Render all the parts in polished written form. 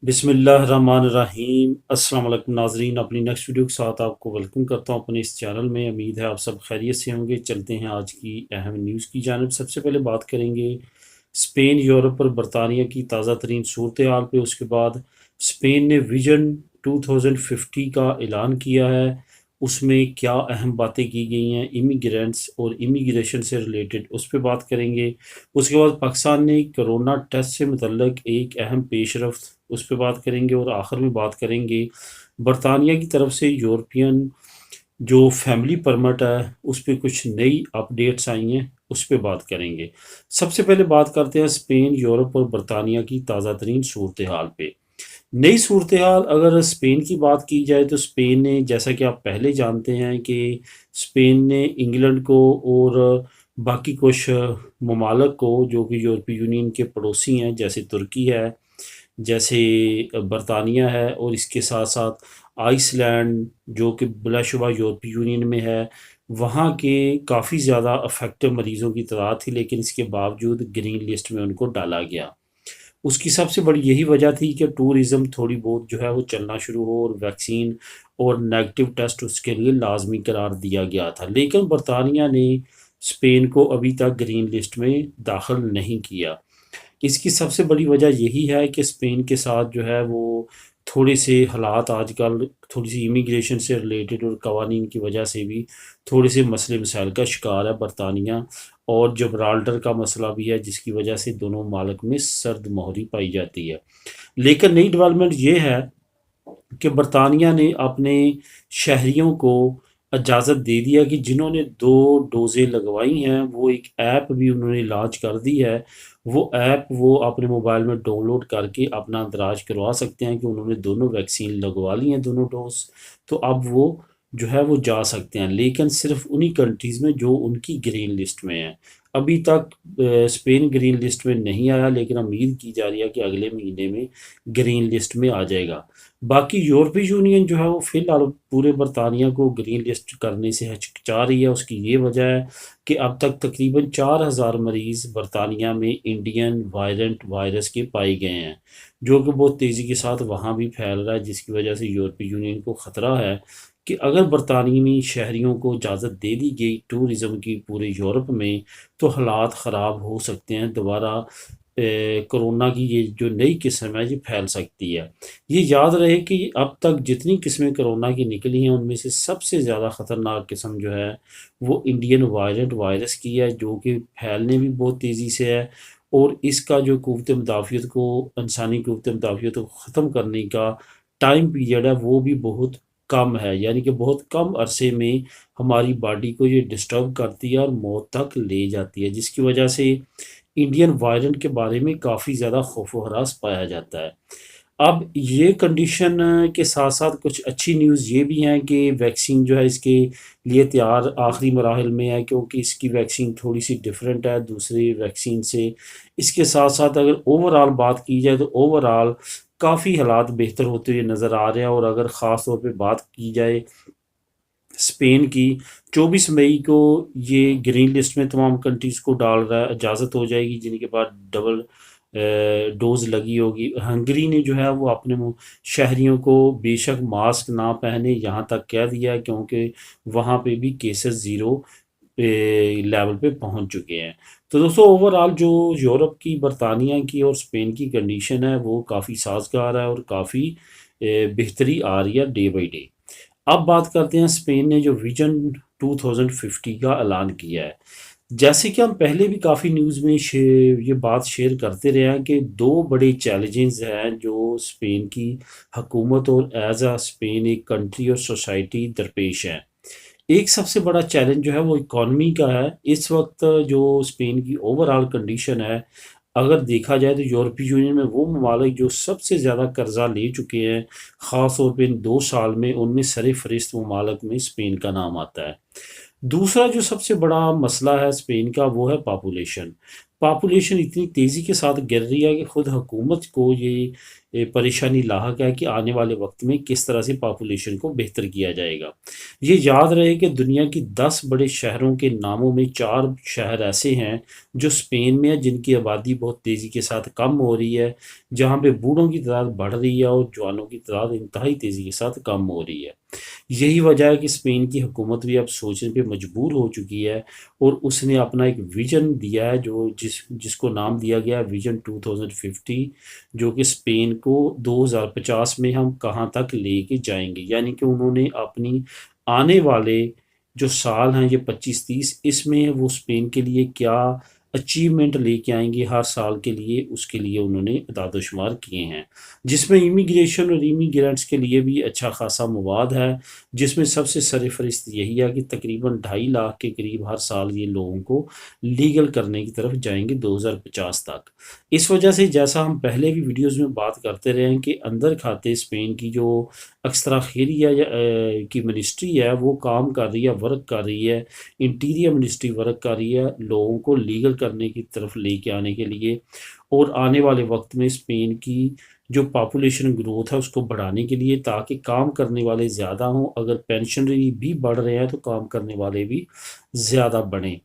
بسم اللہ الرحمن الرحیم۔ السلام علیکم ناظرین، اپنی نیکسٹ ویڈیو کے ساتھ آپ کو ویلکم کرتا ہوں اپنے اس چینل میں۔ امید ہے آپ سب خیریت سے ہوں گے۔ چلتے ہیں آج کی اہم نیوز کی جانب۔ سب سے پہلے بات کریں گے اسپین، یورپ اور برطانیہ کی تازہ ترین صورتحال پہ۔ اس کے بعد اسپین نے ویژن 2050 کا اعلان کیا ہے، اس میں کیا اہم باتیں کی گئی ہیں امیگرینٹس اور امیگریشن سے ریلیٹڈ، اس پہ بات کریں گے۔ اس کے بعد پاکستان نے کرونا ٹیسٹ سے متعلق ایک اہم پیش رفت، اس پہ بات کریں گے۔ اور آخر میں بات کریں گے برطانیہ کی طرف سے یورپین جو فیملی پرمٹ ہے اس پہ کچھ نئی اپڈیٹس آئی ہیں، اس پہ بات کریں گے۔ سب سے پہلے بات کرتے ہیں اسپین، یورپ اور برطانیہ کی تازہ ترین صورتحال پہ۔ نئی صورتحال اگر اسپین کی بات کی جائے تو اسپین نے، جیسا کہ آپ پہلے جانتے ہیں کہ اسپین نے انگلینڈ کو اور باقی کچھ ممالک کو جو کہ یورپی یونین کے پڑوسی ہیں، جیسے ترکی ہے، جیسے برطانیہ ہے، اور اس کے ساتھ ساتھ آئس لینڈ جو کہ بلا شبہ یورپی یونین میں ہے، وہاں کے کافی زیادہ افیکٹو مریضوں کی تعداد تھی، لیکن اس کے باوجود گرین لسٹ میں ان کو ڈالا گیا۔ اس کی سب سے بڑی یہی وجہ تھی کہ ٹورزم تھوڑی بہت جو ہے وہ چلنا شروع ہو، اور ویکسین اور نیگیٹو ٹیسٹ اس کے لیے لازمی قرار دیا گیا تھا۔ لیکن برطانیہ نے اسپین کو ابھی تک گرین لسٹ میں داخل نہیں کیا۔ اس کی سب سے بڑی وجہ یہی ہے کہ اسپین کے ساتھ جو ہے وہ تھوڑے سے حالات آج کل تھوڑی سی امیگریشن سے ریلیٹڈ اور قوانین کی وجہ سے بھی تھوڑے سے مسئلے مسائل کا شکار ہے برطانیہ، اور جبرالٹر کا مسئلہ بھی ہے، جس کی وجہ سے دونوں ممالک میں سرد مہری پائی جاتی ہے۔ لیکن نئی ڈیولپمنٹ یہ ہے کہ برطانیہ نے اپنے شہریوں کو اجازت دے دیا کہ جنہوں نے 2 ڈوزیں لگوائی ہیں، وہ ایک ایپ بھی انہوں نے لانچ کر دی ہے۔ وہ ایپ وہ اپنے موبائل میں ڈاؤن لوڈ کر کے اپنا اندراج کروا سکتے ہیں کہ انہوں نے دونوں ویکسین لگوا لی ہیں، دونوں ڈوز، تو اب وہ جو ہے وہ جا سکتے ہیں، لیکن صرف انہی کنٹریز میں جو ان کی گرین لسٹ میں ہیں۔ ابھی تک اسپین گرین لسٹ میں نہیں آیا، لیکن امید کی جا رہی ہے کہ اگلے مہینے میں گرین لسٹ میں آ جائے گا۔ باقی یورپی یونین جو ہے وہ فی الحال پورے برطانیہ کو گرین لسٹ کرنے سے ہچکچا رہی ہے۔ اس کی یہ وجہ ہے کہ اب تک تقریباً 4,000 مریض برطانیہ میں انڈین وائرنٹ وائرس کے پائے گئے ہیں، جو کہ بہت تیزی کے ساتھ وہاں بھی پھیل رہا ہے، جس کی وجہ سے یورپی یونین کو خطرہ ہے کہ اگر برطانوی شہریوں کو اجازت دے دی گئی ٹورزم کی پورے یورپ میں، تو حالات خراب ہو سکتے ہیں، دوبارہ کرونا کی یہ جو نئی قسم ہے یہ پھیل سکتی ہے۔ یہ یاد رہے کہ اب تک جتنی قسمیں کرونا کی نکلی ہیں ان میں سے سب سے زیادہ خطرناک قسم جو ہے وہ انڈین وائرنٹ وائرس کی ہے، جو کہ پھیلنے بھی بہت تیزی سے ہے، اور اس کا جو قوت مدافعت کو، انسانی قوت مدافعت کو ختم کرنے کا ٹائم پیریڈ ہے وہ بھی بہت کم ہے، یعنی کہ بہت کم عرصے میں ہماری باڈی کو یہ ڈسٹرب کرتی ہے اور موت تک لے جاتی ہے، جس کی وجہ سے انڈین وائرنٹ کے بارے میں کافی زیادہ خوف و ہراس پایا جاتا ہے۔ اب یہ کنڈیشن کے ساتھ ساتھ کچھ اچھی نیوز یہ بھی ہیں کہ ویکسین جو ہے اس کے لیے تیار آخری مراحل میں ہے، کیونکہ اس کی ویکسین تھوڑی سی ڈیفرنٹ ہے دوسری ویکسین سے۔ اس کے ساتھ ساتھ اگر اوورآل بات کی جائے تو اوورآل کافی حالات بہتر ہوتے ہوئے نظر آ رہے ہیں، اور اگر خاص طور پہ بات کی جائے اسپین کی، 24 مئی کو یہ گرین لسٹ میں تمام کنٹریز کو ڈال رہا ہے، اجازت ہو جائے گی جن کے بعد ڈبل ڈوز لگی ہوگی۔ ہنگری نے جو ہے وہ اپنے شہریوں کو بے شک ماسک نہ پہنے یہاں تک کہہ دیا ہے، کیونکہ وہاں پہ بھی کیسز 0 لیول پہ پہنچ چکے ہیں۔ تو دوستو اوورآل جو یورپ کی، برطانیہ کی اور اسپین کی کنڈیشن ہے وہ کافی سازگار ہے اور کافی بہتری آ رہی ہے ڈے بائی ڈے۔ اب بات کرتے ہیں اسپین نے جو ویژن 2050 کا اعلان کیا ہے۔ جیسے کہ ہم پہلے بھی کافی نیوز میں یہ بات شیئر کرتے رہے ہیں کہ 2 بڑے چیلنجز ہیں جو اسپین کی حکومت اور ایز اے اسپین ایک کنٹری اور سوسائٹی درپیش ہیں۔ ایک سب سے بڑا چیلنج جو ہے وہ اکانومی کا ہے۔ اس وقت جو اسپین کی اوورآل کنڈیشن ہے، اگر دیکھا جائے تو یورپی یونین میں وہ ممالک جو سب سے زیادہ قرضہ لے چکے ہیں، خاص طور پہ ان 2 سال میں، ان میں سر فہرست ممالک میں اسپین کا نام آتا ہے۔ دوسرا جو سب سے بڑا مسئلہ ہے اسپین کا وہ ہے پاپولیشن۔ پاپولیشن اتنی تیزی کے ساتھ گر رہی ہے کہ خود حکومت کو یہ پریشانی لاحق ہے کہ آنے والے وقت میں کس طرح سے پاپولیشن کو بہتر کیا جائے گا۔ یہ یاد رہے کہ دنیا کی 10 بڑے شہروں کے ناموں میں 4 شہر ایسے ہیں جو اسپین میں ہیں، جن کی آبادی بہت تیزی کے ساتھ کم ہو رہی ہے، جہاں پہ بوڑھوں کی تعداد بڑھ رہی ہے اور جوانوں کی تعداد انتہائی تیزی کے ساتھ کم ہو رہی ہے۔ یہی وجہ ہے کہ اسپین کی حکومت بھی اب سوچنے پہ مجبور ہو چکی ہے، اور اس نے اپنا ایک ویژن دیا ہے جس کو نام دیا گیا ہے ویژن 2050، جو کہ اسپین کو 2050 میں ہم کہاں تک لے کے جائیں گے، یعنی کہ انہوں نے اپنی آنے والے جو سال ہیں یہ 25-30، اس میں وہ اسپین کے لیے کیا اچیومنٹ لے کے آئیں گے ہر سال کے لیے، اس کے لیے انہوں نے اعداد و شمار کیے ہیں، جس میں امیگریشن اور امیگرینٹس کے لیے بھی اچھا خاصا مواد ہے، جس میں سب سے سرفہرست یہی ہے کہ تقریباً 2.5 لاکھ کے قریب ہر سال یہ لوگوں کو لیگل کرنے کی طرف جائیں گے 2050 تک۔ اس وجہ سے جیسا ہم پہلے بھی ویڈیوز میں بات کرتے رہے ہیں کہ اندر کھاتے اسپین کی جو اکثرا خیریہ کی منسٹری ہے وہ کام کر رہی ہے، ورک کر رہی ہے، انٹیریئر منسٹری ورک کر رہی ہے لوگوں کو لیگل کرنے کی طرف لے کے آنے کے لیے، اور آنے والے وقت میں اسپین کی جو پاپولیشن گروتھ ہے اس کو بڑھانے کے لیے، تاکہ کام کرنے والے زیادہ ہوں، اگر پینشنری بھی بڑھ رہے ہیں تو کام کرنے والے بھی زیادہ بڑھیں۔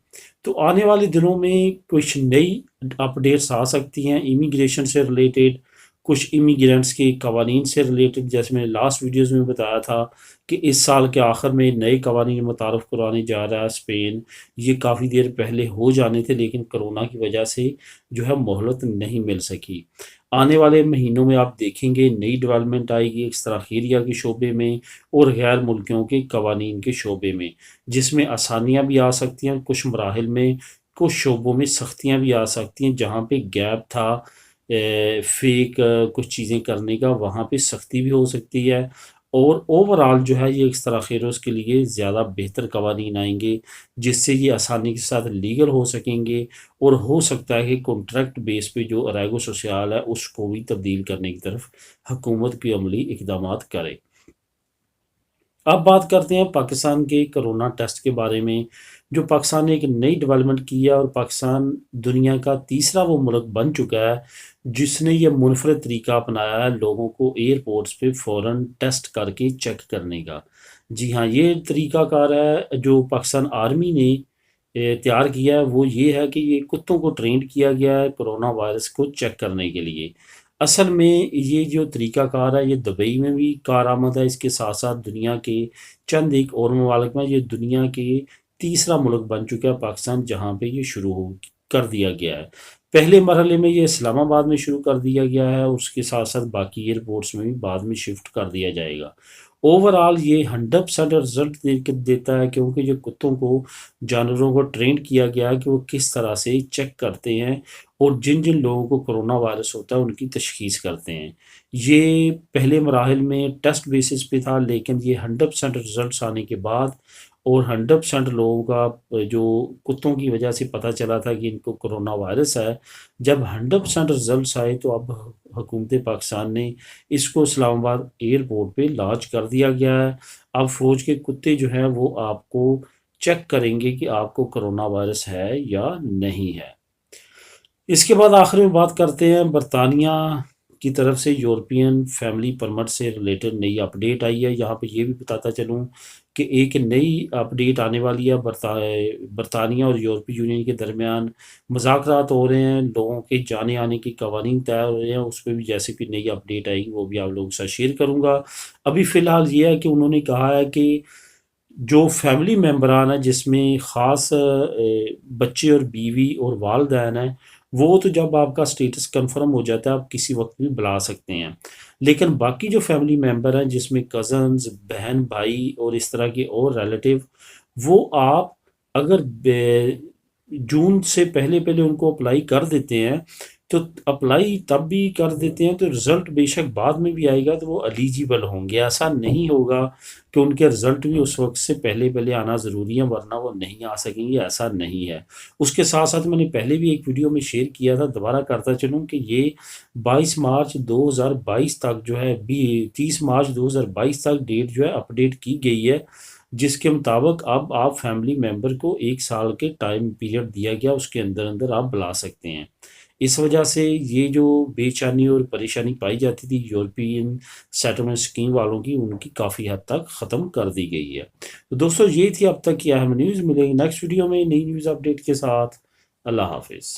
تو آنے والے دنوں میں کچھ نئی اپڈیٹس آ سکتی ہیں امیگریشن سے ریلیٹڈ، کچھ امیگرینٹس کے قوانین سے ریلیٹڈ، جیسے میں نے لاسٹ ویڈیوز میں بتایا تھا کہ اس سال کے آخر میں نئے قوانین متعارف کروانے جا رہا ہے اسپین۔ یہ کافی دیر پہلے ہو جانے تھے لیکن کرونا کی وجہ سے جو ہے مہلت نہیں مل سکی۔ آنے والے مہینوں میں آپ دیکھیں گے نئی ڈیولپمنٹ آئے گی ایکستراخیریا کے شعبے میں اور غیر ملکیوں کے قوانین کے شعبے میں، جس میں آسانیاں بھی آ سکتی ہیں کچھ مراحل میں، کچھ شعبوں میں سختیاں بھی آ سکتی ہیں، جہاں پہ گیپ تھا فیک کچھ چیزیں کرنے کا، وہاں پہ سختی بھی ہو سکتی ہے، اور اوورآل جو ہے یہ ایکستراخیروز کے لیے زیادہ بہتر قوانین آئیں گے، جس سے یہ آسانی کے ساتھ لیگل ہو سکیں گے، اور ہو سکتا ہے کہ کانٹریکٹ بیس پہ جو اریگو سوسیال ہے اس کو بھی تبدیل کرنے کی طرف حکومت کی عملی اقدامات کرے۔ اب بات کرتے ہیں پاکستان کے کرونا ٹیسٹ کے بارے میں، جو پاکستان نے ایک نئی ڈیولپمنٹ کی ہے، اور پاکستان دنیا کا تیسرا وہ ملک بن چکا ہے جس نے یہ منفرد طریقہ اپنایا ہے لوگوں کو ایئرپورٹس پہ فوراً ٹیسٹ کر کے چیک کرنے کا۔ جی ہاں، یہ طریقہ کار ہے جو پاکستان آرمی نے تیار کیا ہے، وہ یہ ہے کہ یہ کتوں کو ٹرینڈ کیا گیا ہے کرونا وائرس کو چیک کرنے کے لیے۔ اصل میں یہ جو طریقہ کار ہے یہ دبئی میں بھی کارآمد ہے، اس کے ساتھ ساتھ دنیا کے چند ایک اور ممالک میں، یہ دنیا کے تیسرا ملک بن چکا ہے پاکستان جہاں پہ یہ شروع کر دیا گیا ہے۔ پہلے مرحلے میں یہ اسلام آباد میں شروع کر دیا گیا ہے، اور اس کے ساتھ ساتھ باقی ایئرپورٹس میں بھی بعد میں شفٹ کر دیا جائے گا۔ اوورآل یہ 100% رزلٹ دیتا ہے، کیونکہ یہ کتوں کو، جانوروں کو ٹرینڈ کیا گیا ہے کہ وہ کس طرح سے چیک کرتے ہیں اور جن جن لوگوں کو کرونا وائرس ہوتا ہے ان کی تشخیص کرتے ہیں۔ یہ پہلے مراحل میں ٹیسٹ بیسس پہ تھا، لیکن یہ 100% رزلٹس آنے کے بعد اور 100% لوگوں کا جو کتوں کی وجہ سے پتہ چلا تھا کہ ان کو کرونا وائرس ہے، جب 100% رزلٹس آئے تو اب حکومت پاکستان نے اس کو اسلام آباد ایئرپورٹ پہ لانچ کر دیا گیا ہے۔ اب فوج کے کتے جو ہیں وہ آپ کو چیک کریں گے کہ آپ کو کرونا وائرس ہے یا نہیں ہے۔ اس کے بعد آخر میں بات کرتے ہیں برطانیہ کی طرف سے یورپین فیملی پرمٹ سے ریلیٹڈ نئی اپڈیٹ آئی ہے۔ یہاں پہ یہ بھی بتاتا چلوں کہ ایک نئی اپڈیٹ آنے والی ہے، برطانیہ اور یورپی یونین کے درمیان مذاکرات ہو رہے ہیں، لوگوں کے جانے آنے کے قوانین طے ہو رہے ہیں، اس پہ بھی جیسے کہ نئی اپڈیٹ آئی وہ بھی آپ لوگوں کے ساتھ شیئر کروں گا۔ ابھی فی الحال یہ ہے کہ انہوں نے کہا ہے کہ جو فیملی ممبران ہیں جس میں خاص بچے اور بیوی اور والدین ہیں، وہ تو جب آپ کا سٹیٹس کنفرم ہو جاتا ہے آپ کسی وقت بھی بلا سکتے ہیں، لیکن باقی جو فیملی ممبر ہیں جس میں کزنز، بہن بھائی اور اس طرح کے اور ریلیٹیو، وہ آپ اگر جون سے پہلے ان کو اپلائی کر دیتے ہیں تو اپلائی تب بھی کر دیتے ہیں تو رزلٹ بے شک بعد میں بھی آئے گا تو وہ ایلیجیبل ہوں گے۔ ایسا نہیں ہوگا کہ ان کے رزلٹ بھی اس وقت سے پہلے آنا ضروری ہے ورنہ وہ نہیں آ سکیں گے، ایسا نہیں ہے۔ اس کے ساتھ ساتھ میں نے پہلے بھی ایک ویڈیو میں شیئر کیا تھا، دوبارہ کرتا چلوں کہ یہ 22 مارچ 2022 تک جو ہے 30 مارچ 2022 تک ڈیٹ جو ہے اپڈیٹ کی گئی ہے، جس کے مطابق اب آپ فیملی ممبر کو 1 سال کے ٹائم پیریڈ دیا گیا، اس کے اندر اندر آپ بلا سکتے ہیں۔ اس وجہ سے یہ جو بے چینی اور پریشانی پائی جاتی تھی یورپین سیٹلمنٹ اسکیم والوں کی، ان کی کافی حد تک ختم کر دی گئی ہے۔ تو دوستو یہ تھی اب تک کی اہم نیوز۔ ملیں گے نیکسٹ ویڈیو میں نئی نیوز اپڈیٹ کے ساتھ۔ اللہ حافظ۔